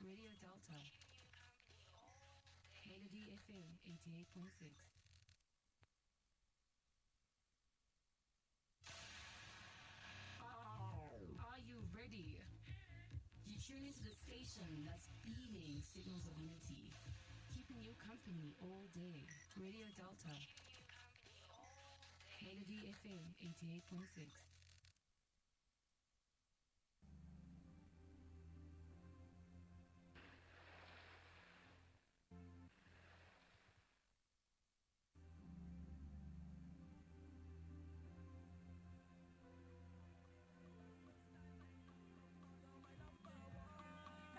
Radio Delta. Melody FM 88.6. Are you ready? You tune into the station that's beaming signals of unity, keeping you company all day. Radio Delta. Melody FM 88.6.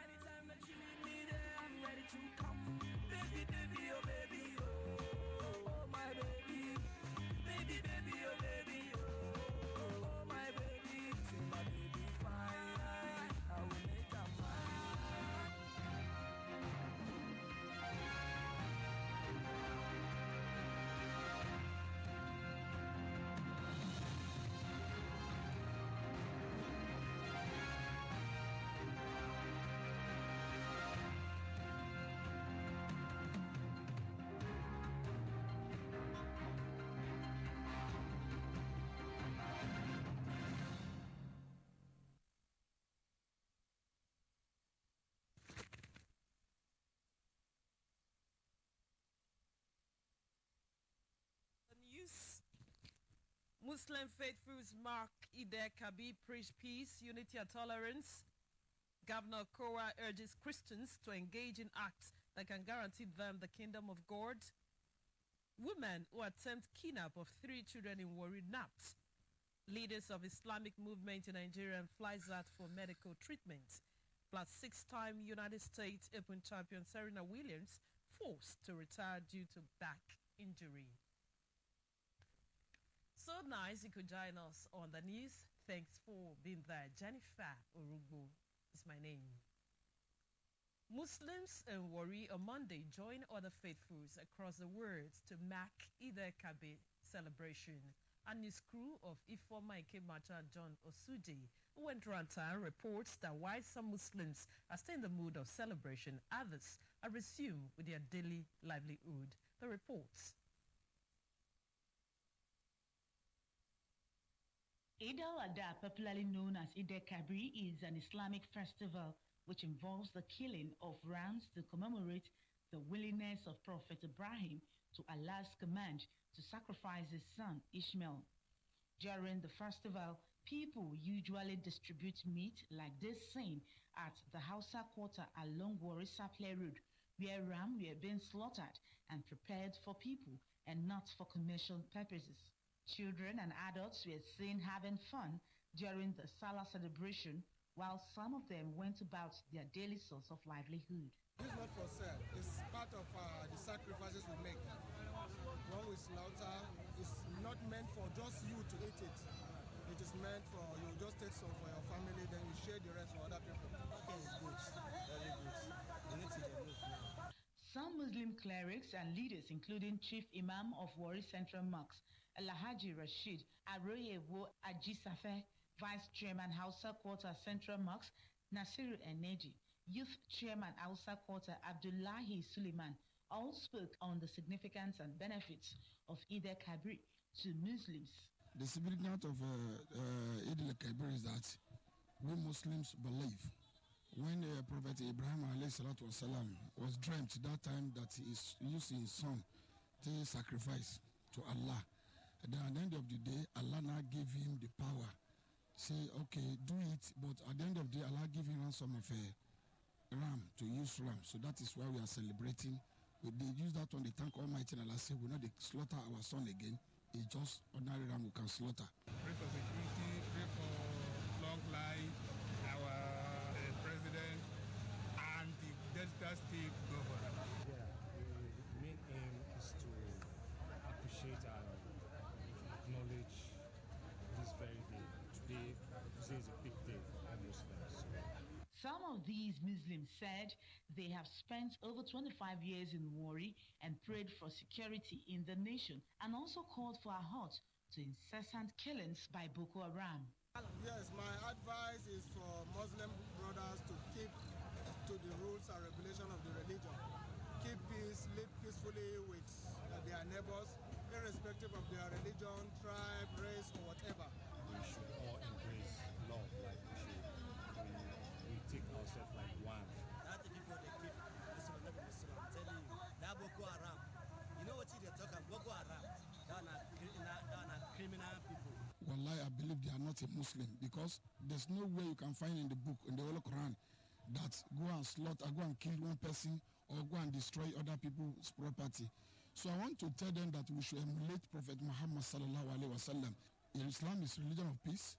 Anytime that you need me there, I'm ready to come. Baby, baby, oh baby, oh my baby. Baby, baby, oh baby, oh my baby. Say my baby fine, I will make a mine. News. Muslim faithfuls mark Eid al-Kabir, preach peace, unity and tolerance. Governor Kowa urges Christians to engage in acts that can guarantee them the kingdom of God. Women who attempt kidnap of 3 children in Warri napped. Leaders of Islamic movement in Nigeria flies out for medical treatment. Plus 6-time United States Open champion Serena Williams forced to retire due to back injury. So nice you could join us on the news. Thanks for being there. Jennifer Orugbo is my name. Muslims in Warri on Monday joined other faithfuls across the world to mark Eid al-Kabir celebration. A news crew of Ifeoma Ikemacha John Osuji, who went around town, reports that while some Muslims are still in the mood of celebration, others are resumed with their daily livelihood. The reports. Eid al-Adha, popularly known as Eid al-Kabir, is an Islamic festival which involves the killing of rams to commemorate the willingness of Prophet Ibrahim to Allah's command to sacrifice his son Ishmael. During the festival, people usually distribute meat like this scene at the Hausa quarter along Warri Saple Road, where rams were being slaughtered and prepared for people and not for commercial purposes. Children and adults were seen having fun during the Salah celebration, while some of them went about their daily source of livelihood. This is not for sale. It's part of the sacrifices we make. When we slaughter, it's not meant for just you to eat it. It is meant for you just take some for your family, then you share the rest for other people. Okay, it's good. Very good. You need to remove now. Some Muslim clerics and leaders, including Chief Imam of Warri Central Mosque, Alhaji Rashid Aroyewo Ajisafe, Vice Chairman Hausa Quarter Central Mosque, Nasiru Eneji, Youth Chairman Hausa Quarter Abdullahi Suleiman, all spoke on the significance and benefits of Eid al-Kabir to Muslims. The significance of Eid al-Kabir is that we Muslims believe when Prophet Ibrahim والسلام, was dreamt that time that he is using his son to sacrifice to Allah. And then at the end of the day, Allah now gave him the power. Say, okay, do it, but at the end of the day, Allah gave him ransom of a ram, to use ram. So that is why we are celebrating. They use that one, they thank Almighty Allah, say, we know they slaughter our son again. It's just ordinary ram we can slaughter. Pray for security, pray for long life, our president and the Delta State governor. Yeah, the main aim is to appreciate and acknowledge this very day. Today is a big day for all Muslims. Some of these Muslims said they have spent over 25 years in Warri and prayed for security in the nation, and also called for a halt to incessant killings by Boko Haram. Yes, my advice is for Muslim brothers to keep to the rules their neighbors, irrespective of their religion, tribe, race, or whatever. We should all embrace love, like we take ourselves like one. That the people they keep this one never Muslim. I'm telling you, that Boko Haram. You know what they talk about Boko Haram? They're not criminal people. Wallahi, I believe they are not a Muslim because there's no way you can find in the book, in the Holy Quran, that go and slaughter, go and kill one person or go and destroy other people's property. So I want to tell them that we should emulate Prophet Muhammad sallallahu alaihi wasallam. Islam is religion of peace,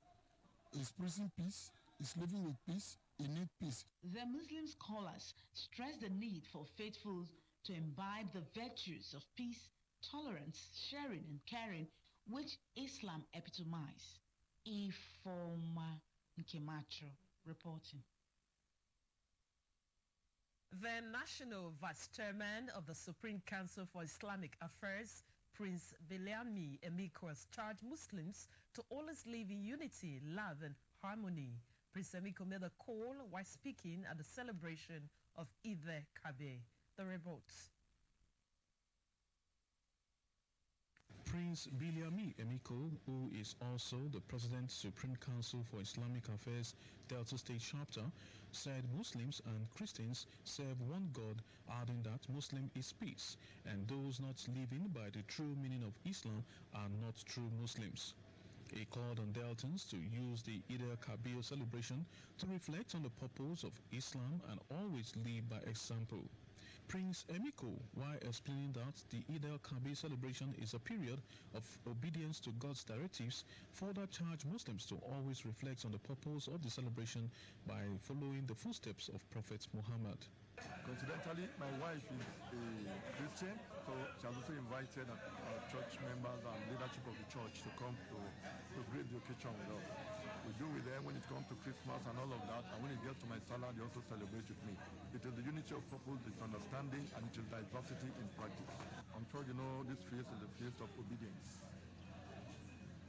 is preaching peace, is living with peace, it needs peace. The Muslim scholars stress the need for faithfuls to imbibe the virtues of peace, tolerance, sharing, and caring, which Islam epitomizes. Ifoma Nkemacho reporting. The National Vice Chairman of the Supreme Council for Islamic Affairs, Prince Bilyami Emiko, has charged Muslims to always live in unity, love, and harmony. Prince Emiko made a call while speaking at the celebration of Eid-el-Kabir. The reports. Prince Bilyami Emiko, who is also the President Supreme Council for Islamic Affairs Delta State Chapter, said Muslims and Christians serve one God, adding that Muslim is peace, and those not living by the true meaning of Islam are not true Muslims. He called on Deltans to use the Eid-el-Kabir celebration to reflect on the purpose of Islam and always live by example. Prince Emiko, while explaining that the Eid-el-Kabir celebration is a period of obedience to God's directives, further charged Muslims to always reflect on the purpose of the celebration by following the footsteps of Prophet Muhammad. Coincidentally, my wife is a Christian, so she has also invited our church members and leadership of the church to come to greet the occasion with us. We do with them when it comes to Christmas and all of that, and when it gets to my salad, they also celebrate with me. It is the unity of purpose, it's understanding, and it is diversity in practice. I'm sure you know this feast is the feast of obedience.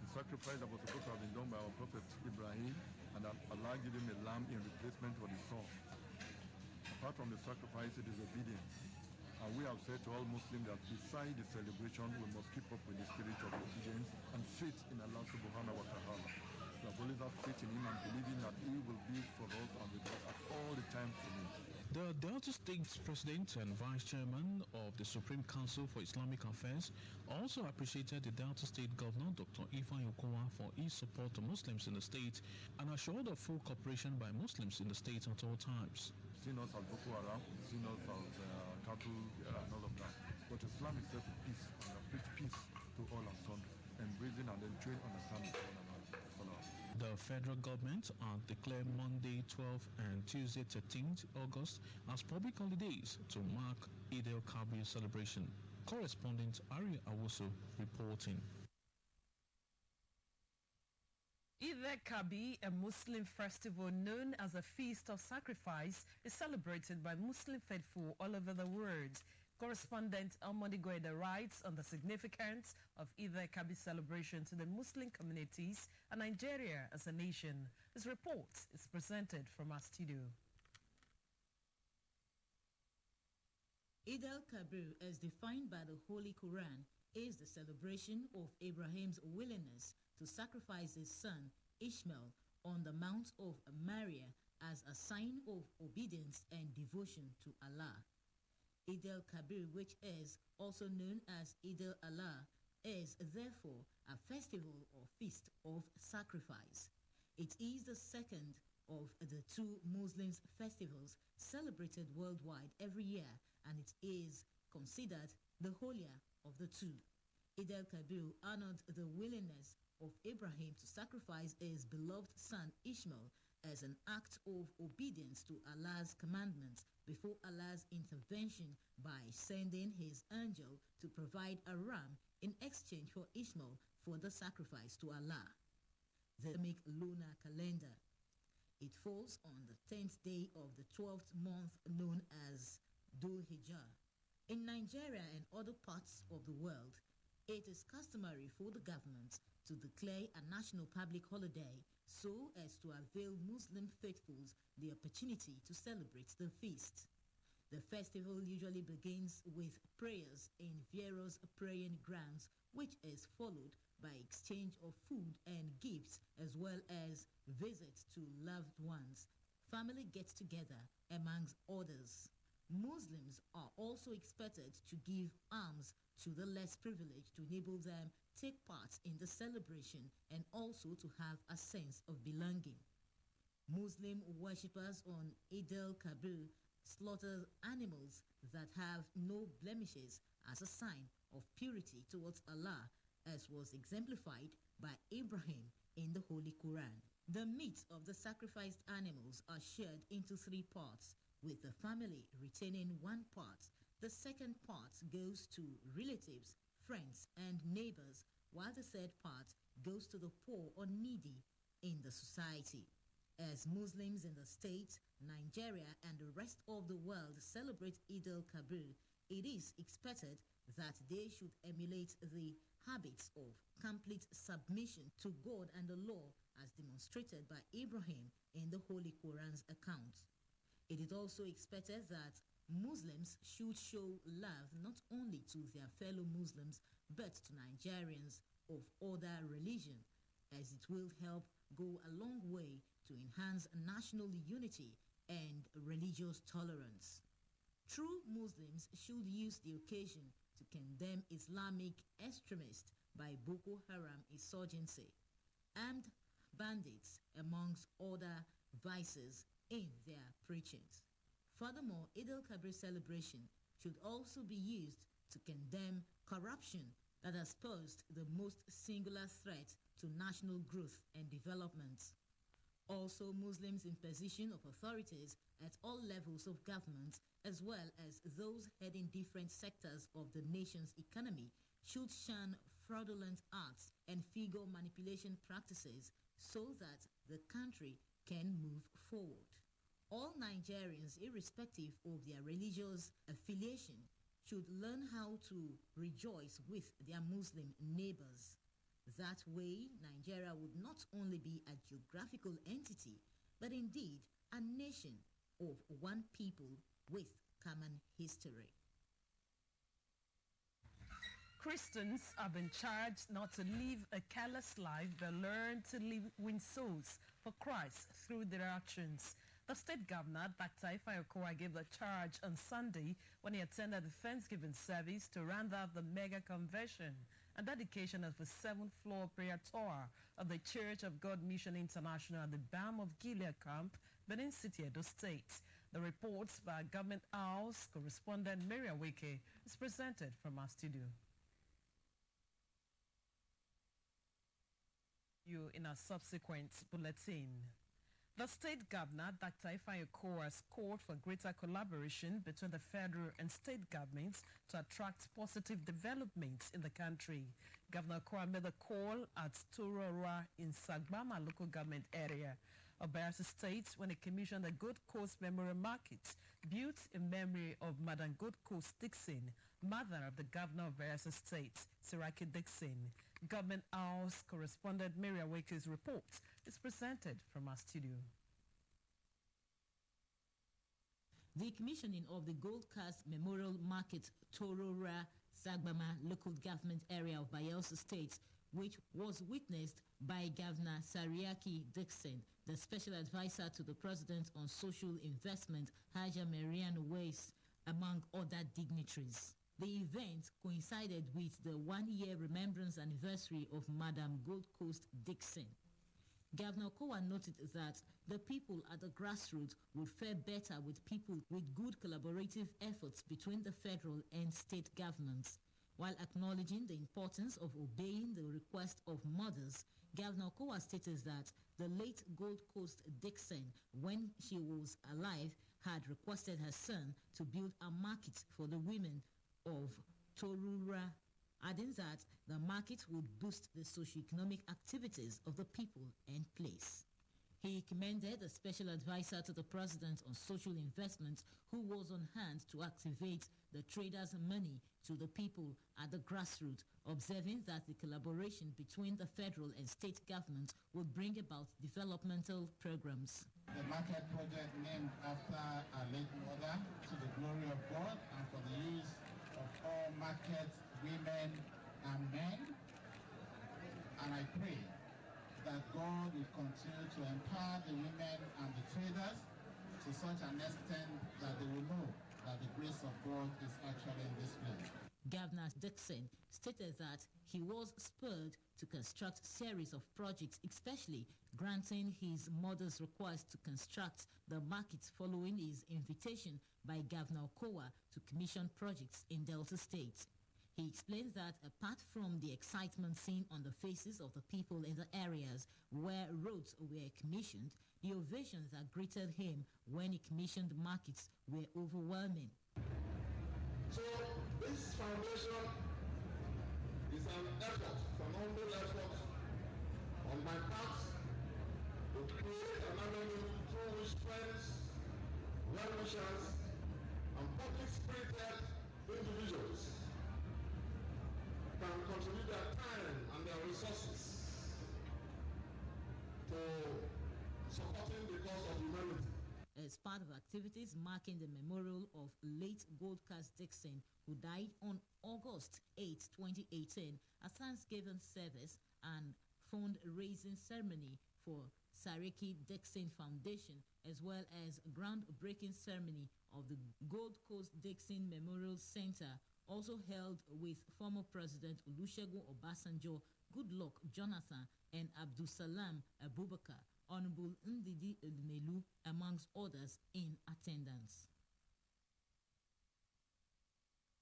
The sacrifice that was supposed to have been done by our prophet Ibrahim, and that Allah gave him a lamb in replacement for the son. Apart from the sacrifice, it is obedience. And we have said to all Muslims that beside the celebration, we must keep up with the spirit of obedience and faith in Allah subhanahu wa ta'ala. We have always had faith in Him and believing that He will be for us and with us at all the times we need. The Delta State's President and Vice Chairman of the Supreme Council for Islamic Affairs also appreciated the Delta State Governor, Dr. Ifeanyi Okowa, for his support to Muslims in the state and assured of full cooperation by Muslims in the state at all times. Seen us as Boko Haram, seen us as cattle and all of that. But Islam itself is peace, and we have preached peace to all and sundry, embracing and enjoying understanding for one another. The federal government declared Monday 12th and Tuesday 13th August as public holidays to mark Eid-el-Kabir celebration. Correspondent Ari Awuso reporting. Eid-el-Kabir, a Muslim festival known as a feast of sacrifice, is celebrated by Muslim faithful all over the world. Correspondent Almoni Goeda writes on the significance of Eid-el-Kabir celebration to the Muslim communities and Nigeria as a nation. His report is presented from our studio. Eid-el-Kabir, as defined by the Holy Quran, is the celebration of Abraham's willingness to sacrifice his son Ishmael on the Mount of Moriah as a sign of obedience and devotion to Allah. Eid-el-Kabir, which is also known as Eid-el-Allah, is therefore a festival or feast of sacrifice. It is the second of the two Muslim festivals celebrated worldwide every year, and it is considered the holier of the two. Eid-el-Kabir honored the willingness of Abraham to sacrifice his beloved son Ishmael as an act of obedience to Allah's commandments before Allah's intervention by sending his angel to provide a ram in exchange for Ishmael for the sacrifice to Allah. The Islamic lunar calendar. It falls on the 10th day of the 12th month known as Dhul Hijjah. In Nigeria and other parts of the world, it is customary for the government to declare a national public holiday so as to avail Muslim faithfuls the opportunity to celebrate the feast. The festival usually begins with prayers in various praying grounds, which is followed by exchange of food and gifts, as well as visits to loved ones, family get-together, amongst others. Muslims are also expected to give alms to the less privileged to enable them take part in the celebration and also to have a sense of belonging. Muslim worshippers on Eid al-Kabir slaughter animals that have no blemishes as a sign of purity towards Allah, as was exemplified by Abraham in the Holy Quran. The meat of the sacrificed animals are shared into 3 parts, with the family retaining 1 part. The second part goes to relatives, friends, and neighbors, while the third part goes to the poor or needy in the society. As Muslims in the state, Nigeria, and the rest of the world celebrate Eid al-Kabir, it is expected that they should emulate the habits of complete submission to God and the law as demonstrated by Abraham in the Holy Quran's account. It is also expected that Muslims should show love not only to their fellow Muslims but to Nigerians of other religion, as it will help go a long way to enhance national unity and religious tolerance. True Muslims should use the occasion to condemn Islamic extremists by Boko Haram insurgency, armed bandits, amongst other vices in their preachings. Furthermore, Eid al-Kabir celebration should also be used to condemn corruption that has posed the most singular threat to national growth and development. Also, Muslims in position of authorities at all levels of government, as well as those heading different sectors of the nation's economy, should shun fraudulent acts and figure manipulation practices so that the country can move forward. All Nigerians, irrespective of their religious affiliation, should learn how to rejoice with their Muslim neighbors. That way, Nigeria would not only be a geographical entity, but indeed a nation of one people with common history. Christians have been charged not to live a careless life, but learn to win souls for Christ through their actions. The state governor, Dr. Ifeanyi gave the charge on Sunday when he attended the Thanksgiving service to round out the mega conversion and dedication of the 7th floor prayer tower of the Church of God Mission International at the Balm of Gilead Camp, Benin City, Edo State. The reports by Government House correspondent Miriam Wike is presented from our studio. You in a subsequent bulletin. The state governor, Dr. Ifeanyi has called for greater collaboration between the federal and state governments to attract positive developments in the country. Governor Kowa made the call at Torora in Sagbama local government area of Bayelsa State when he commissioned the Gold Coast Memorial Market, built in memory of Madam Gold Coast Dixon, mother of the governor of Bayelsa State, Siraki Dixon. Government House correspondent Miriam Wake's report is presented from our studio. The commissioning of the Gold Coast Memorial Market, Torora, Sagbama local government area of Bayelsa State, which was witnessed by Governor Sariaki Dixon, the special advisor to the President on Social Investment, Haja Marian Weiss, among other dignitaries. The event coincided with the 1-year remembrance anniversary of Madam Gold Coast Dixon. Governor Kowa noted that the people at the grassroots would fare better with people with good collaborative efforts between the federal and state governments. While acknowledging the importance of obeying the request of mothers, Governor Kowa stated that the late Gold Coast Dixon, when she was alive, had requested her son to build a market for the women of Torura, adding that the market would boost the socio-economic activities of the people and place. He commended the special advisor to the president on social investment who was on hand to activate the traders' money to the people at the grassroots, observing that the collaboration between the federal and state governments would bring about developmental programs. The market project named after our late mother to the glory of God and for the use of all market women and men. And I pray that God will continue to empower the women and the traders to such an extent that they will know that the grace of God is actually in this place. Governor Dixon stated that he was spurred to construct series of projects, especially granting his mother's request to construct the markets following his invitation by Governor Okowa to commission projects in Delta State. He explains that apart from the excitement seen on the faces of the people in the areas where roads were commissioned, the ovations that greeted him when he commissioned markets were overwhelming. So this foundation is an effort, an humble effort on my part to create an avenue through which friends, well-wishers, and public-spirited individuals can contribute their time and their resources to supporting the cause of humanity. As part of activities marking the memorial of late Goldcast Dixon, who died on August 8, 2018, a Thanksgiving service and fundraising ceremony for Sariki Dixon Foundation, as well as a groundbreaking ceremony of the Gold Coast Dixon Memorial Center, also held with former President Olusegun Obasanjo, Goodluck Jonathan, and Abdulsalam Abubakar, Honorable Ndidi Elmelu, amongst others, in attendance.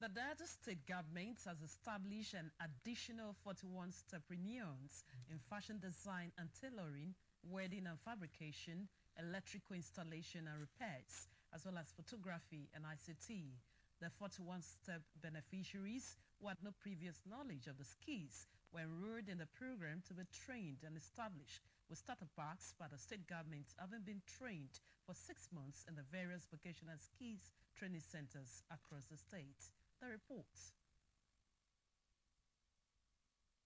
The Delta State government has established an additional 41 entrepreneurs in fashion design and tailoring, wedding and fabrication, electrical installation and repairs, as well as photography and ICT. The 41-step beneficiaries who had no previous knowledge of the skills were enrolled in the program to be trained and established with starter packs by the state government, having been trained for 6 months in the various vocational skills training centers across the state. The report.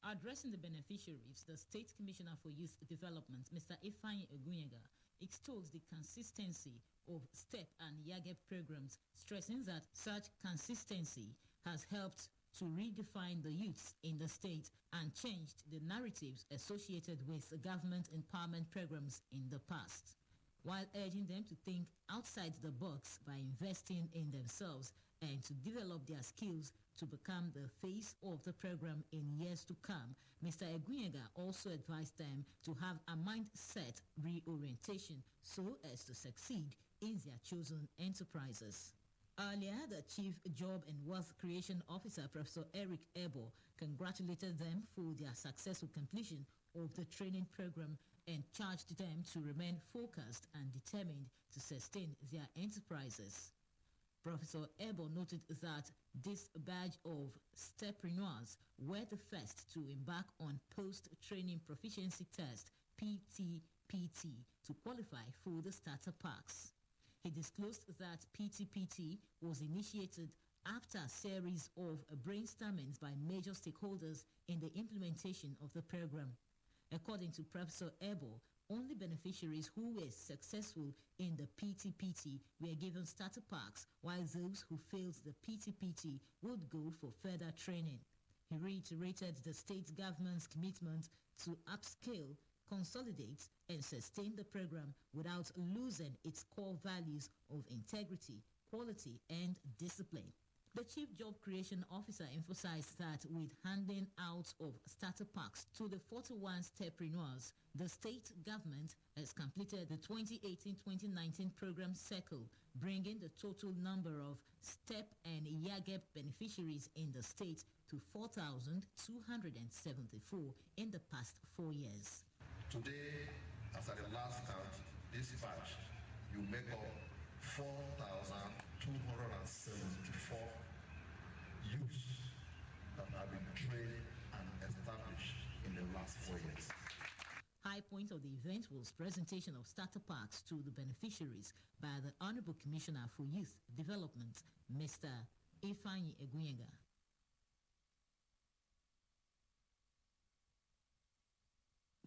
Addressing the beneficiaries, the State Commissioner for Youth Development, Mr. Ifeanyi Egunyega, extols the consistency of STEP and YAGEP programs, stressing that such consistency has helped to redefine the youths in the state and changed the narratives associated with government empowerment programs in the past, while urging them to think outside the box by investing in themselves and to develop their skills to become the face of the program in years to come. Mr. Egunyega also advised them to have a mindset reorientation so as to succeed in their chosen enterprises. Earlier, the Chief Job and Wealth Creation Officer, Professor Eric Ebo, congratulated them for their successful completion of the training program and charged them to remain focused and determined to sustain their enterprises. Professor Ebo noted that this batch of stepreneurs were the first to embark on post-training proficiency test, PTPT, to qualify for the starter packs. He disclosed that PTPT was initiated after a series of brainstormings by major stakeholders in the implementation of the program. According to Professor Ebo, only beneficiaries who were successful in the PTPT were given starter packs, while those who failed the PTPT would go for further training. He reiterated the state government's commitment to upscale, consolidate, and sustain the program without losing its core values of integrity, quality, and discipline. The Chief Job Creation Officer emphasized that with handing out of starter packs to the 41 stepreneurs, the state government has completed the 2018-2019 program cycle, bringing the total number of STEP and YAGEP beneficiaries in the state to 4,274 in the past 4 years. Today, as at the last count, this batch, you make up 4,274 youths that have been trained and established in the last 4 years. High point of the event was presentation of starter packs to the beneficiaries by the Honorable Commissioner for Youth Development, Mr. Ifeanyi Egunyega. .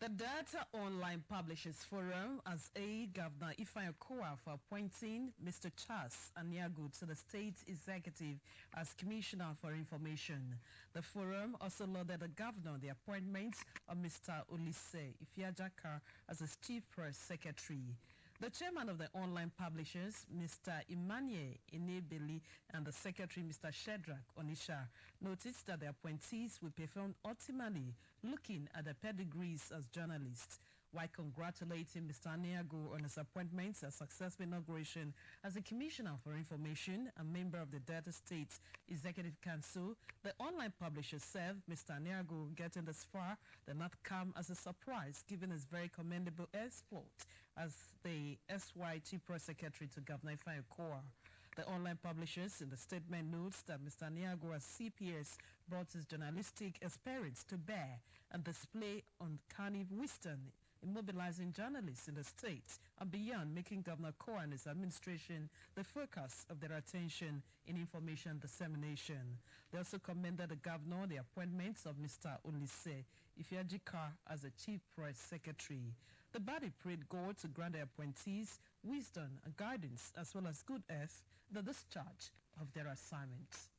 The Data Online Publishers Forum has aided Governor Ifeanyi Okowa for appointing Mr. Charles Aniago to the state executive as Commissioner for Information. The forum also lauded the governor on the appointment of Mr. Olise Ifiajaka as his chief press secretary. The chairman of the online publishers, Mr. Emmanuel Enebeli, and the secretary, Mr. Shedrack Onisha, noticed that the appointees will perform ultimately looking at their pedigrees as journalists, while congratulating Mr. Aniago on his appointment as successful inauguration as a Commissioner for Information and member of the Delta State Executive Council. The online publisher said Mr. Aniago getting this far did not come as a surprise, given his very commendable exploit as the SYT Press Secretary to Governor Ifeanyi Okowa. The online publishers in the statement notes that Mr. Aniago as CPS brought his journalistic experience to bear and display uncanny wisdom in mobilizing journalists in the state and beyond, making Governor Okowa and his administration the focus of their attention in information dissemination. They also commended the governor on the appointments of Mr. Olise Ifiajika as the chief press secretary. The body prayed God to grant their appointees wisdom and guidance, as well as good health, the discharge of their assignments.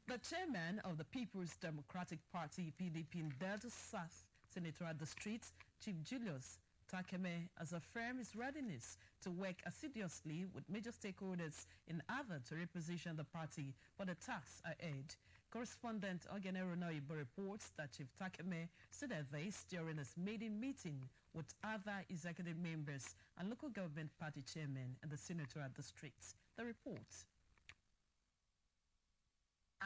The chairman of the People's Democratic Party, PDP, in Delta South Senatorial District, Chief Julius Takeme, has affirmed his readiness to work assiduously with major stakeholders in order to reposition the party for the tasks ahead. Correspondent Ogene Ronoibo reports that Chief Takeme said this during his maiden meeting with other executive members and local government party chairmen in the senatorial districts. The report.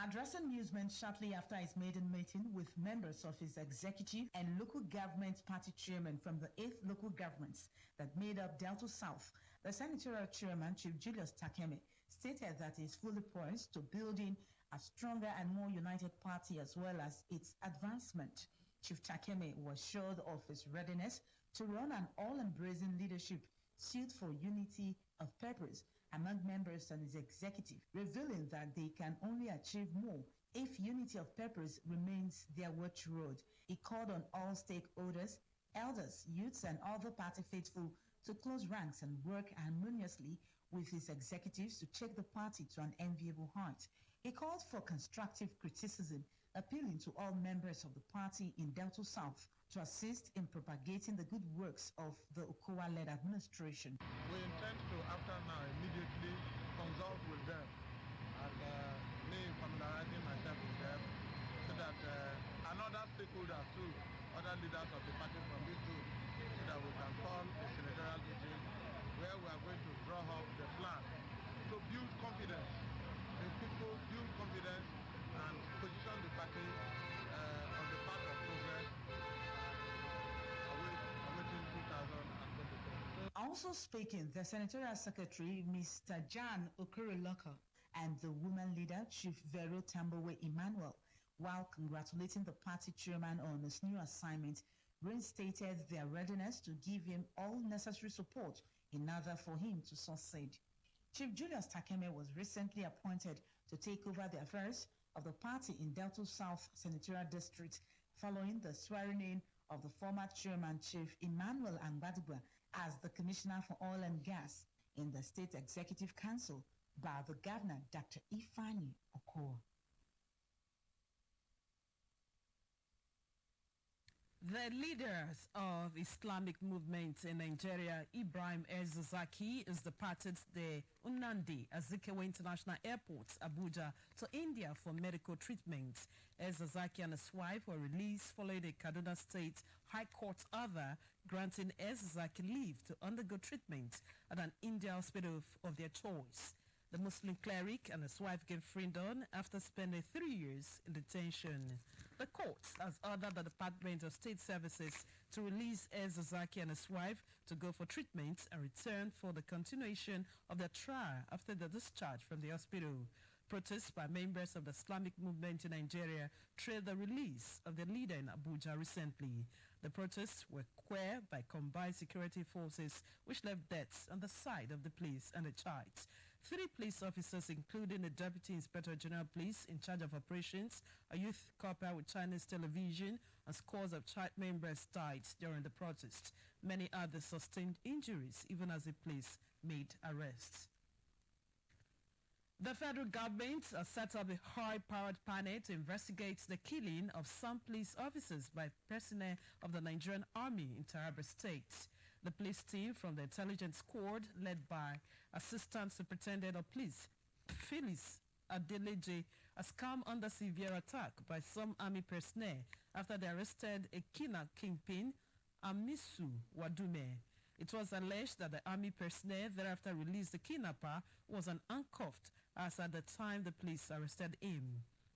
Addressing newsmen shortly after his maiden meeting with members of his executive and local government party chairmen from the 8 local governments that made up Delta South, the senatorial chairman, Chief Julius Takeme, stated that he is fully poised to building a stronger and more united party as well as its advancement. Chief Takeme was assured of his readiness to run an all-embracing leadership suit for unity of purpose among members and his executive, revealing that they can only achieve more if unity of purpose remains their watchword. He called on all stakeholders, elders, youths, and other party faithful to close ranks and work harmoniously with his executives to take the party to an enviable height. He called for constructive criticism, appealing to all members of the party in Delta South to assist in propagating the good works of the Okowa-led administration. We intend to, after now, immediately consult with them and me familiarizing myself with them so that another stakeholder too, other leaders of the party from this group, so that we can call a senatorial meeting where we are going to draw up the plan to build confidence. If people build confidence and position the party on the path of progress, awaiting 2024. Also speaking, the senatorial secretary, Mr. Jan Okoreloko, and the woman leader, Chief Vero Tambowe Emmanuel, while congratulating the party chairman on his new assignment, reinstated their readiness to give him all necessary support in order for him to succeed. Chief Julius Takeme was recently appointed to take over the affairs of the party in Delta South Senatorial District following the swearing-in of the former chairman, Chief Emmanuel Angbadugba, as the Commissioner for Oil and Gas in the State Executive Council by the Governor, Dr. Ifeanyi Okowa. The leaders of Islamic movement in Nigeria, Ibrahim El-Zazaki, is departed the Nnamdi Azikiwe International Airport, Abuja, to India for medical treatment. El-Zazaki and his wife were released following a Kaduna State High Court order granting El-Zazaki leave to undergo treatment at an India hospital of their choice. The Muslim cleric and his wife gave freedom after spending 3 years in detention. The court has ordered the Department of State Services to release El-Zazaki and his wife to go for treatment and return for the continuation of their trial after the discharge from the hospital. Protests by members of the Islamic movement in Nigeria trailed the release of the leader in Abuja recently. The protests were quelled by combined security forces, which left deaths on the side of the police and the child. 3 police officers, including the Deputy Inspector General of Police in charge of operations, a youth corporal with Chinese television, and scores of child members died during the protest. Many others sustained injuries, even as the police made arrests. The federal government has set up a high-powered panel to investigate the killing of some police officers by personnel of the Nigerian Army in Taraba State. The police team from the intelligence squad, led by Assistant Superintendent of Police Phyllis Adeleje, has come under severe attack by some army personnel after they arrested a kidnap kingpin, Amisu Wadume. It was alleged that the army personnel thereafter released the kidnapper, who was uncuffed, as at the time the police arrested him.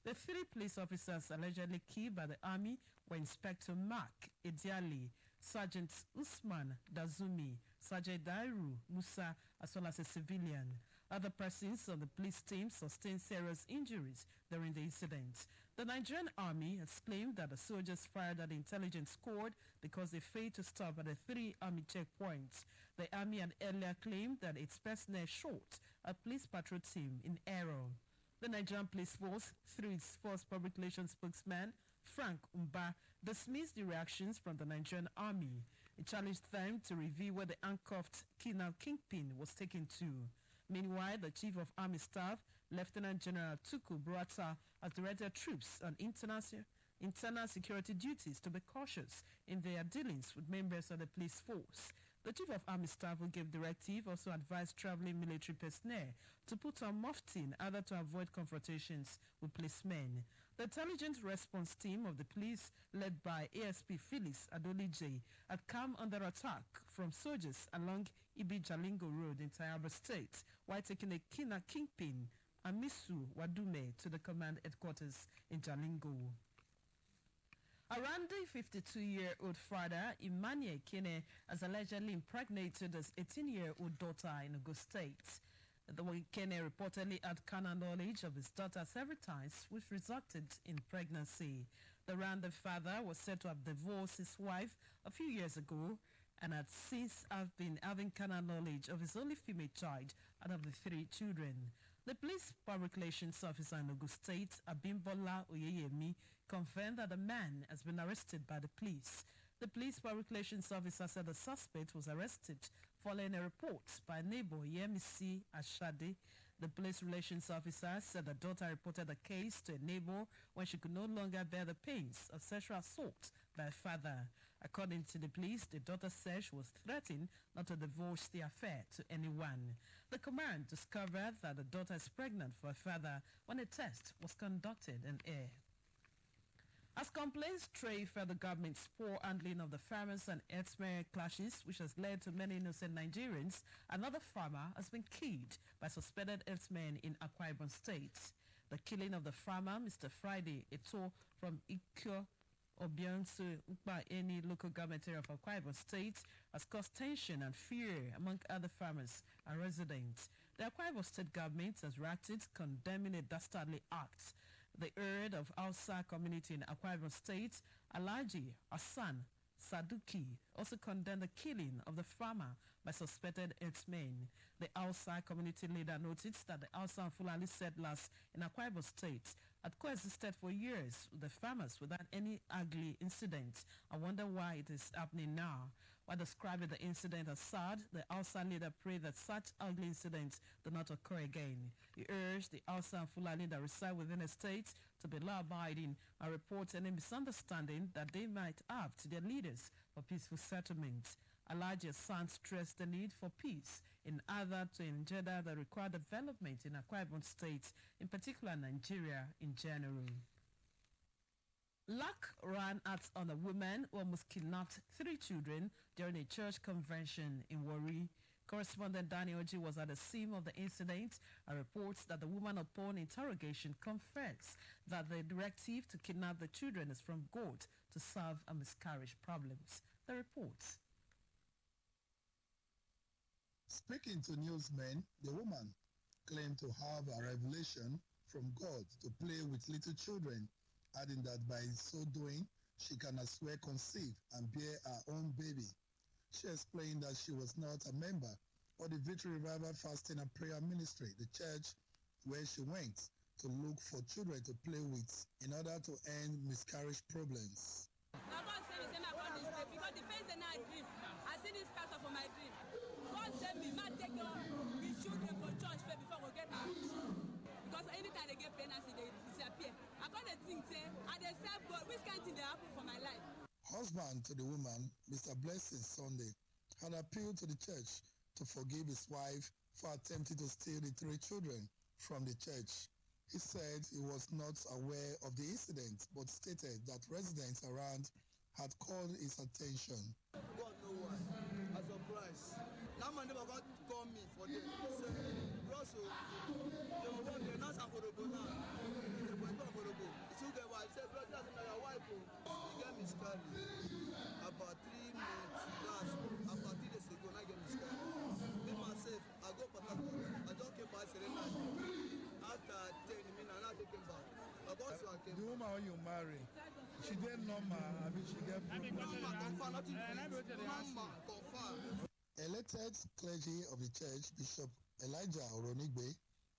The 3 police officers allegedly killed by the army were Inspector Mark Ediali, Sergeant Usman Dazumi, Sergeant Dairu Musa, as well as a civilian. Other persons on the police team sustained serious injuries during the incident. The Nigerian Army has claimed that the soldiers fired at the intelligence squad because they failed to stop at the 3 army checkpoints. The army had earlier claimed that its personnel shot a police patrol team in error. The Nigerian Police Force, through its force public relations spokesman, Frank Umba, dismissed the reactions from the Nigerian Army. It challenged them to reveal where the handcuffed kidnap kingpin was taken to. Meanwhile, the Chief of Army Staff, Lieutenant General Tuku Burata, has directed troops on internal security duties to be cautious in their dealings with members of the police force. The Chief of Army Staff, who gave directive, also advised traveling military personnel to put on mufti in order to avoid confrontations with policemen. The intelligence response team of the police, led by ASP Phyllis Adolije, had come under attack from soldiers along Ibi Jalingo Road in Taraba State, while taking a kingpin, Amisu Wadume, to the command headquarters in Jalingo. Around the 52-year-old father, Emmanuel Kene, has allegedly impregnated his 18-year-old daughter in Ogun State. The Kene reportedly had carnal knowledge of his daughter several times, which resulted in pregnancy. The random father was said to have divorced his wife a few years ago and had since been having carnal knowledge of his only female child out of the 3 children. The police public relations officer in Ogun State, Abimbola Oyeyemi, confirmed that the man has been arrested by the police. The police public relations officer said the suspect was arrested following a report by neighbor Yemisi Ashade. The police relations officer said the daughter reported the case to a neighbor when she could no longer bear the pains of sexual assault by her father. According to the police, the daughter said she was threatened not to divulge the affair to anyone. The command discovered that the daughter is pregnant for her father when a test was conducted in air. As complaints trail federal government's poor handling of the farmers and herdsmen clashes, which has led to many innocent Nigerians, another farmer has been killed by suspected herdsmen in Akwa Ibom State. The killing of the farmer, Mr. Friday Eto, from Ikyo Obiansu Ukpa-Eni local government area of Akwa Ibom State, has caused tension and fear among other farmers and residents. The Akwa Ibom State government has reacted, condemning a dastardly act. The herd of Hausa community in Akwa Ibom State, Alhaji Hassan Saduki, also condemned the killing of the farmer by suspected herdsmen. The Hausa community leader noticed that the Hausa and Fulani settlers in Akwa Ibom State had coexisted for years with the farmers without any ugly incidents. I wonder why it is happening now. While describing the incident as sad, the Hausa leader prayed that such ugly incidents do not occur again. He urged the Hausa and Fulani that reside within the state to be law-abiding and report any misunderstanding that they might have to their leaders for peaceful settlement. Alhaji Hassan stressed the need for peace in order to engender the required development in Akwa Ibom State, in particular Nigeria in general. Luck ran out on a woman who almost kidnapped 3 children during a church convention in Warri. Correspondent Danny Oji was at the scene of the incident and reports that the woman, upon interrogation, confessed that the directive to kidnap the children is from God to solve a miscarriage problems. The reports. Speaking to newsmen, the woman claimed to have a revelation from God to play with little children, adding that by so doing, she can as well conceive and bear her own baby. She explained that she was not a member for the Victory Revival Fasting and Prayer Ministry, the church where she went to look for children to play with in order to end miscarriage problems. God save me, say my God is there, because the first day I dream, I see this pastor for my dream. God save me, man take the children for church first before we get married. Because anytime they get pregnancy, they disappear. I got the thing say, and they say, God, which kind of thing they happen for my life? Husband to the woman, Mr. Blessing Sunday, had appealed to the church to forgive his wife for attempting to steal the 3 children from the church. He said he was not aware of the incident, but stated that residents around had called his attention. God know why. I'm surprised. Now my neighbor got call me for them. Say, Russell, they were working now for the now. They were going for the boat. So they were say, brother, that's my wife. He get miscarried. About 3 months last, about 3 days ago, I get miscarried. Me myself, I go for that. I don't came back Serena. After 10 minutes, I take him back. The woman who you marry, she didn't normal. I mean, she get normal, confirm, nothing normal, confirm. Elected clergy of the church, Bishop Elijah Oronigbe,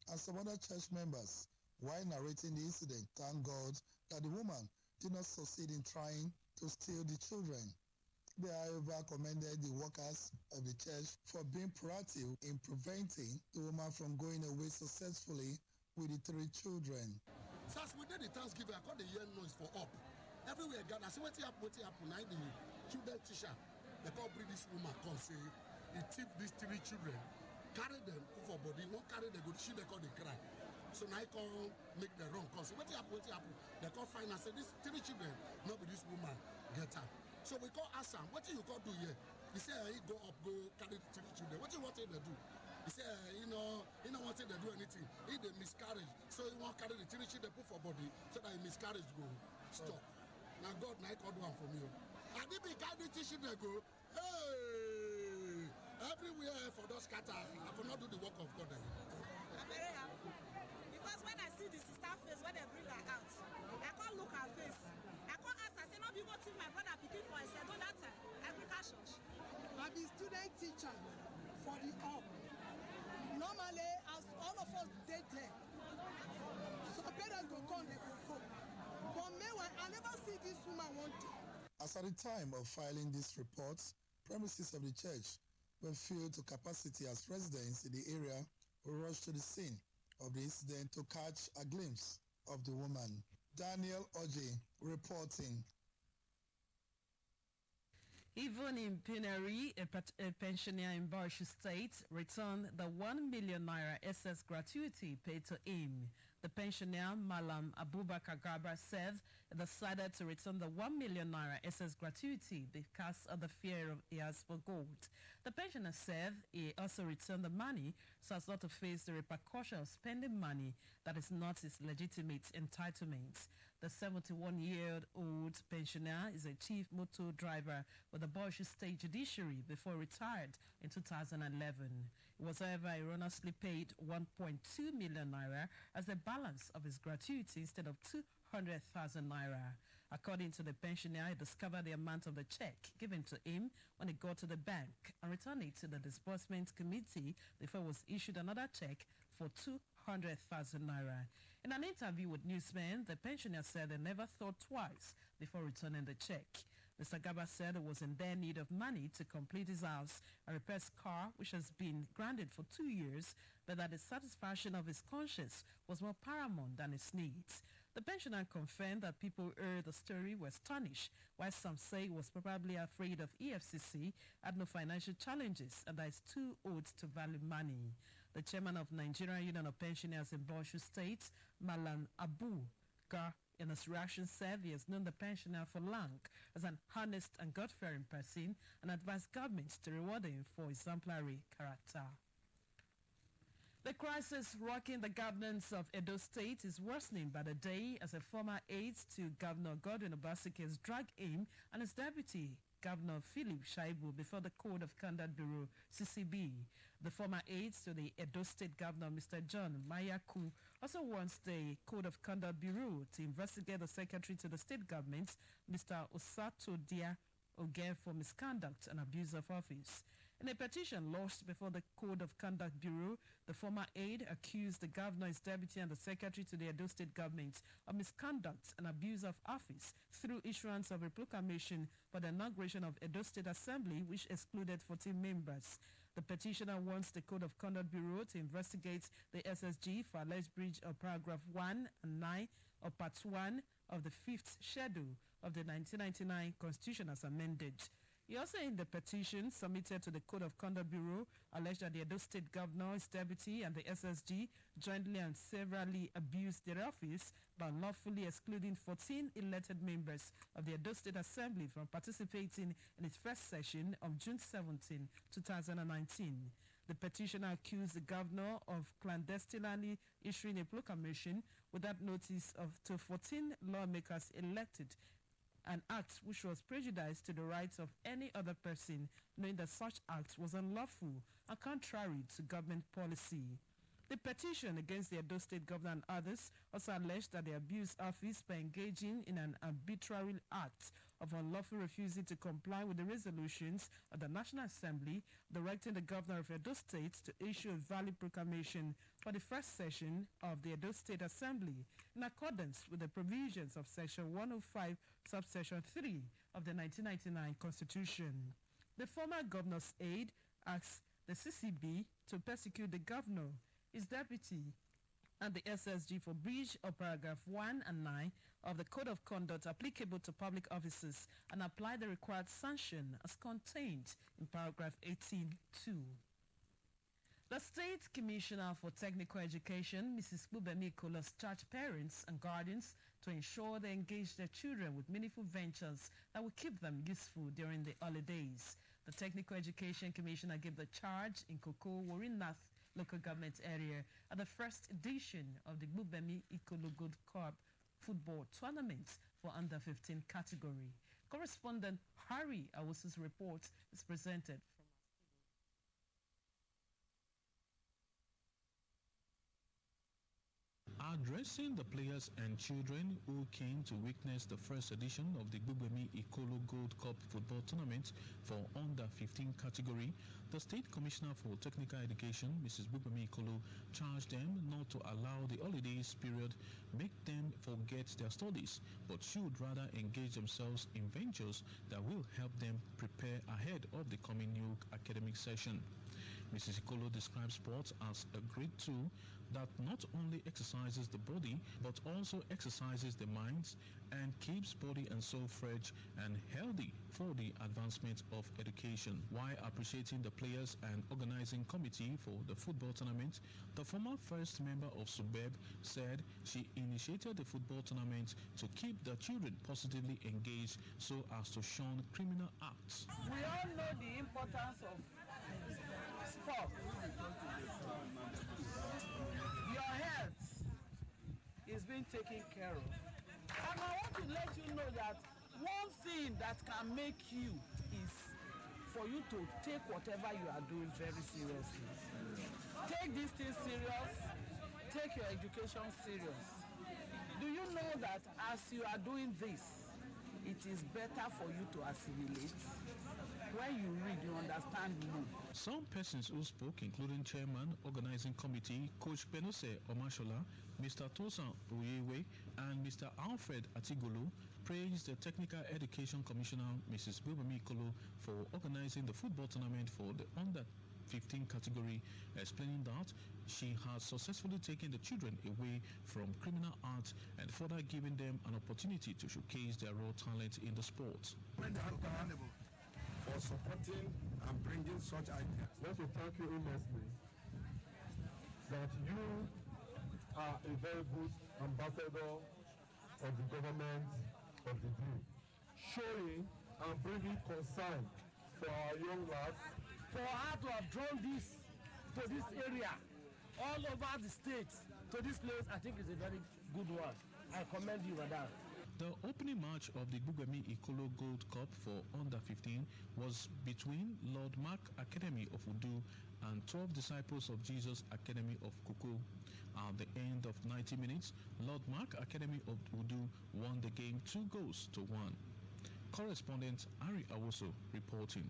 and some other church members, while narrating the incident, thank God that the woman did not succeed in trying to steal the children. They, however, commended the workers of the church for being proactive in preventing the woman from going away successfully with the 3 children. So as we did the Thanksgiving, I got the year noise for up. Everywhere God, I say, what happened? Now the children teacher, they call bring this woman, come say, he thief these 3 children, carry them, put for body, won't carry them, go to she, they call the cry. So now I come make the wrong call. Say, what happened? They call find and say, these 3 children, not be this woman, get up. So we call ask him, what do you call do here? He said, he go up, go carry the 3 children. What do you want him to do? He said, he don't want him to do anything. He the miscarriage. So he won't carry the 3 children put for body so that he miscarriage go stop. Now God, now I call one from you. And if he carry the 3 children go, hey, everywhere for those scatter, I will not do the work of God. I'm very happy. Because when I see the sister face, when they bring her out, I can't look her face. I can't ask her, say, no, you go to my brother picking for I said, no, that time, African church. I'm the student teacher for the up. Normally, as all of us did there, some parents go come, they go go. But meanwhile, I never see this woman one day. As at the time of filing this report, premises of the church were filled to capacity as residents in the area rushed to the scene of the incident to catch a glimpse of the woman. Daniel Oje reporting. Even in penury, a pensioner in Barshu State returned the 1 million naira SS gratuity paid to him. The pensioner, Malam Abubakar Gabra, said he decided to return the 1 million naira SS gratuity because of the fear he has for gold. The pensioner said he also returned the money so as not to face the repercussion of spending money that is not his legitimate entitlement. The 71-year-old pensioner is a chief motor driver with the Barshu State Judiciary before retired in 2011. He was, however, erroneously paid 1.2 million naira as the balance of his gratuity instead of 200,000 naira. According to the pensioner, he discovered the amount of the check given to him when he got to the bank and returned it to the disbursement committee before it was issued another check for 200,000 naira. In an interview with newsmen, the pensioner said they never thought twice before returning the check. Mr. Gaba said he was in dire need of money to complete his house and repair his car, which has been grounded for 2 years, but that the satisfaction of his conscience was more paramount than his needs. The pensioner confirmed that people who heard the story were astonished, while some say he was probably afraid of EFCC, had no financial challenges, and that is too old to value money. The chairman of Nigerian Union of Pensioners in Barshu State, Malam Abu Gar, in his reaction said he has known the pensioner for long as an honest and God-fearing person and advised governments to reward him for exemplary character. The crisis rocking the governance of Edo State is worsening by the day as a former aide to Governor Godwin Obaseki has dragged him and his deputy, Governor Philip Shaibu, before the Code of Conduct Bureau, CCB. The former aide to the Edo State Governor, Mr. John Mayaku, also wants the Code of Conduct Bureau to investigate the secretary to the state government, Mr. Osato Dia Ogen, for misconduct and abuse of office. In a petition lodged before the Code of Conduct Bureau, the former aide accused the governor, his deputy, and the secretary to the Edo State government of misconduct and abuse of office through issuance of a proclamation for the inauguration of Edo State Assembly, which excluded 14 members. The petitioner wants the Code of Conduct Bureau to investigate the SSG for alleged breach of paragraph 1 and 9 of part 1 of the 5th schedule of the 1999 Constitution as amended. He also, in the petition submitted to the Code of Conduct Bureau, alleged that the Edo State Governor, his deputy, and the SSG jointly and severally abused their office by unlawfully excluding 14 elected members of the Edo State Assembly from participating in its first session of June 17, 2019. The petitioner accused the governor of clandestinely issuing a proclamation without notice to 14 lawmakers elected, an act which was prejudice to the rights of any other person, knowing that such act was unlawful and contrary to government policy. The petition against the Edo State governor and others also alleged that they abused office by engaging in an arbitrary act of unlawful refusing to comply with the resolutions of the National Assembly, directing the governor of Edo State to issue a valid proclamation for the first session of the Edo State Assembly in accordance with the provisions of Section 105, subsection 3 of the 1999 Constitution. The former governor's aide asked the CCB to persecute the governor, his deputy, and the SSG for breach of paragraph 1 and 9 of the Code of Conduct applicable to public officers and apply the required sanction as contained in paragraph 18(2). The State Commissioner for Technical Education, Mrs. Bubemi Kolos, charged parents and guardians to ensure they engage their children with meaningful ventures that will keep them useful during the holidays. The Technical Education Commissioner gave the charge in Koko, Warinath local government area at the first edition of the Bubemi Ikolo Gold Cup football tournament for under 15 category. Correspondent Harry Awusu's report is presented. Addressing the players and children who came to witness the first edition of the Bubemi Ikolo Gold Cup football tournament for under 15 category, the State Commissioner for Technical Education, Mrs. Bubemi Ikolo, charged them not to allow the holidays period make them forget their studies, but should rather engage themselves in ventures that will help them prepare ahead of the coming new academic session. Mrs. Ikolo describes sports as a great tool that not only exercises the body but also exercises the minds and keeps body and soul fresh and healthy for the advancement of education. While appreciating the players and organizing committee for the football tournament, the former first member of SUBEB said she initiated the football tournament to keep the children positively engaged so as to shun criminal acts. We all know the importance of sport. Your health is being taken care of. And I want to let you know that one thing that can make you is for you to take whatever you are doing very seriously. Take this thing serious. Take your education serious. Do you know that as you are doing this, it is better for you to assimilate? When you read, you understand more. Some persons who spoke, including Chairman, Organizing Committee, Coach Benose Omashola, Mr. Tosan Oyewe, and Mr. Alfred Atigolo, praised the Technical Education Commissioner, Mrs. Bubemi Ikolo, for organizing the football tournament for the under-15 category, explaining that she has successfully taken the children away from criminal acts and further giving them an opportunity to showcase their raw talent in the sport. For supporting and bringing such ideas. I want to thank you immensely that you are a very good ambassador of the government of the day, showing and bringing concern for our young lads. For her to have drawn this to this area, all over the state, to this place, I think is a very good one. I commend you for that. The opening match of the Bubemi Ikolo Gold Cup for under 15 was between Lord Mark Academy of Udu and 12 Disciples of Jesus Academy of Kuku. At the end of 90 minutes, Lord Mark Academy of Udu won the game 2-1. Correspondent Ari Awoso reporting.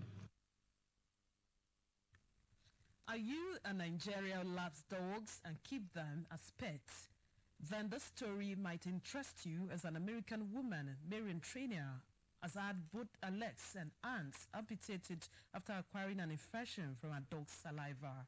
Are you a Nigeria who loves dogs and keep them as pets? Then this story might interest you, as an American woman, Marion Trainer, has had both her legs and hands amputated after acquiring an infection from her dog's saliva.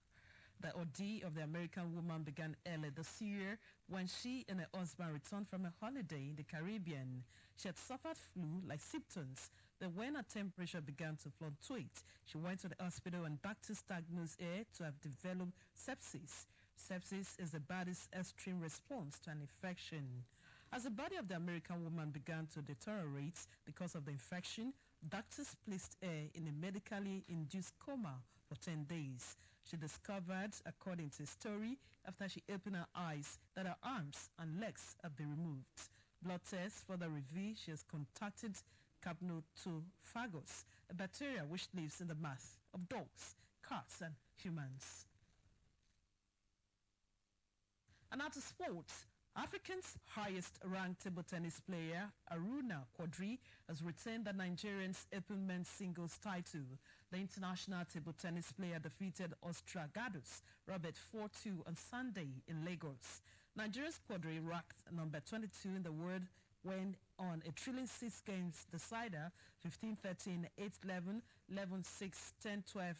The ordeal of the American woman began early this year when she and her husband returned from a holiday in the Caribbean. She had suffered flu-like symptoms. Then when her temperature began to fluctuate, she went to the hospital and doctors diagnosed her to have developed sepsis. Sepsis is the body's extreme response to an infection. As the body of the American woman began to deteriorate because of the infection, doctors placed her in a medically induced coma for 10 days. She discovered, according to the story, after she opened her eyes, that her arms and legs had been removed. Blood tests further reveal she has contracted Capnotophagos, a bacteria which lives in the mouth of dogs, cats, and humans. And now to sports. Africa's highest-ranked table tennis player, Aruna Quadri, has retained the Nigerian's Open men's singles title. The international table tennis player defeated Austragados Robert 4-2 on Sunday in Lagos. Nigeria's Quadri ranked number 22 in the world when on a thrilling 6 games decider, 15-13, 8-11, 11-6, 10-12,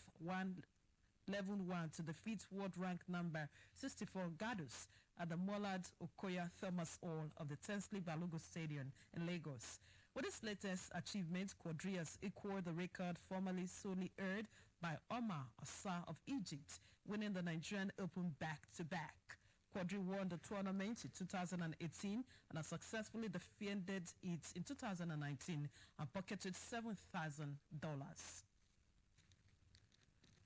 1-11 to defeat world rank number 64 Gados at the Mollard Okoya Thomas Hall of the Tensley Balogo Stadium in Lagos. With his latest achievement, Quadri has equaled the record formerly solely held by Omar Assar of Egypt, winning the Nigerian Open back-to-back. Quadri won the tournament in 2018 and has successfully defended it in 2019 and pocketed $7,000.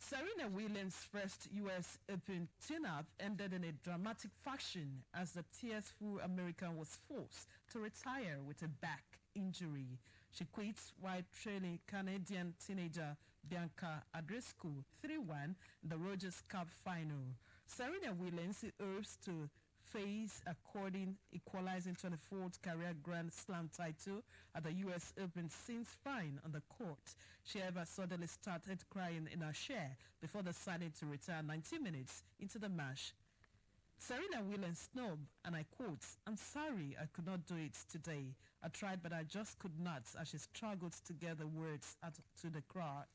Serena Williams' first U.S. Open tune-up ended in a dramatic fashion as the tearful American was forced to retire with a back injury. She quits while trailing Canadian teenager Bianca Andreescu 3-1 in the Rogers Cup final. Serena Williams hopes to face equalizing 24th career Grand Slam title at the U.S. Open since fine on the court. She ever suddenly started crying in her chair before deciding to retire 90 minutes into the match. Serena Williams snubbed, and I quote, "I'm sorry I could not do it today. I tried, but I just could not," as she struggled to get the words out to the crowd.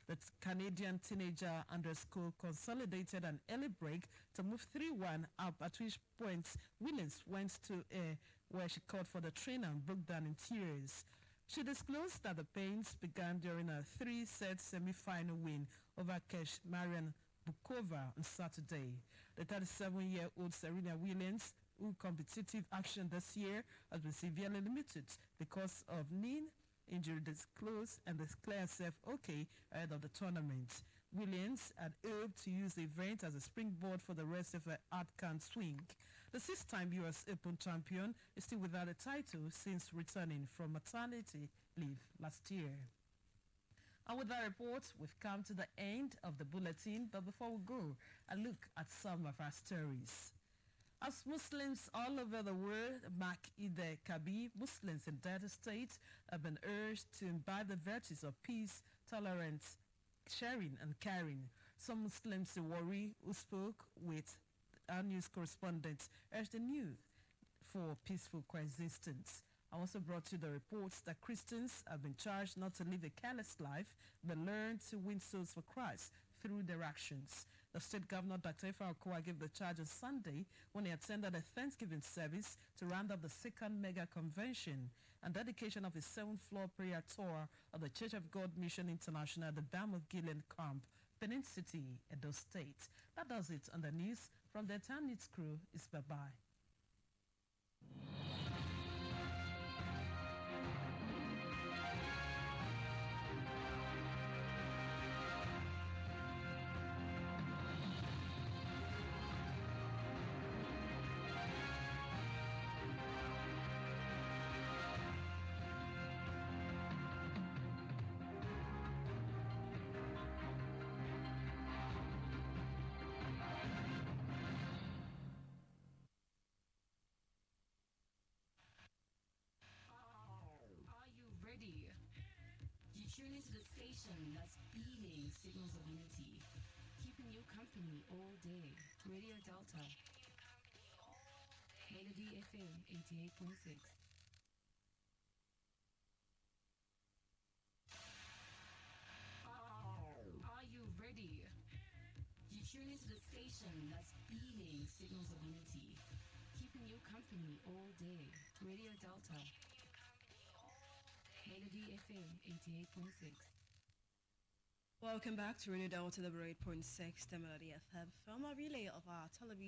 The Canadian teenager Andreescu consolidated an early break to move 3-1 up, at which point Williams went to air where she called for the trainer and broke down in tears. She disclosed that the pains began during a 3-set semi-final win over Kesh Marian Bukova on Saturday. The 37-year-old Serena Williams, whose competitive action this year has been severely limited because of knee injury, disclosed and declared herself okay ahead of the tournament. Williams had hoped to use the event as a springboard for the rest of her hard-can swing. The 6-time U.S. Open champion is still without a title since returning from maternity leave last year. And with that report, we've come to the end of the bulletin, but before we go, a look at some of our stories. As Muslims all over the world mark Eid al-Kabir, Muslims in Delta State have been urged to imbibe the virtues of peace, tolerance, sharing and caring. Some Muslims in Warri, who spoke with our news correspondent, urged the youth for peaceful coexistence. I also brought you the reports that Christians have been charged not to live a careless life, but learn to win souls for Christ through their actions. The state governor, Dr. Okowa, gave the charge on Sunday when he attended a Thanksgiving service to round up the second mega convention and dedication of his 7th-floor prayer tour of the Church of God Mission International at the Dam of Gilead Camp, Benin City, Edo State. That does it on the news. From the entire news crew, it's bye-bye. Tune into the station that's beaming signals of unity, keeping Keeping you company all day. Radio Delta. Melody FM 88.6. Are you ready? You tune into the station that's beaming signals of unity, keeping you company all day. Radio Delta. Melody FM 88.6. Welcome back to Radio Delta, the 8.6, the Melody FM, from a relay of our television.